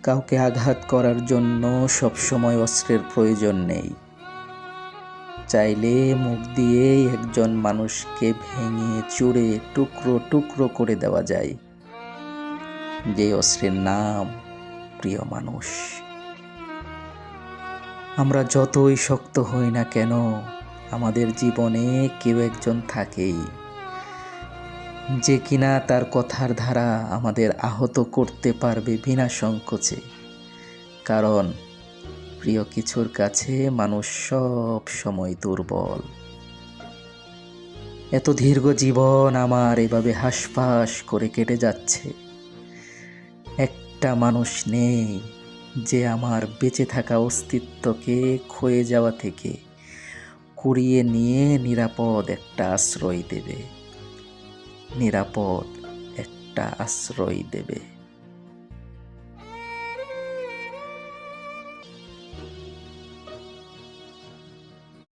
কাউকে আঘাত করার জন্য সবসময় অস্ত্রের প্রয়োজন নেই। চাইলে মুখ দিয়েই একজন মানুষকে ভেঙে চুরে টুকরো টুকরো করে দেওয়া যায়, যে অস্ত্রের নাম প্রিয় মানুষ। আমরা যতই শক্ত হই না কেন, আমাদের জীবনে কেউ একজন থাকেই, যে কিনা তার কথার ধারা আমাদের আহত করতে পারবে বিনা সংকোচে। কারণ প্রিয় কিছুর কাছে মানুষ সব সময় দুর্বল। এত দীর্ঘ জীবন আমার এভাবে হাসফাস করে কেটে যাচ্ছে, একটা মানুষ নেই যে আমার বেঁচে থাকা অস্তিত্বকে ক্ষয়ে যাওয়া থেকে কুড়িয়ে নিয়ে নিরাপদ একটা আশ্রয় দেবে।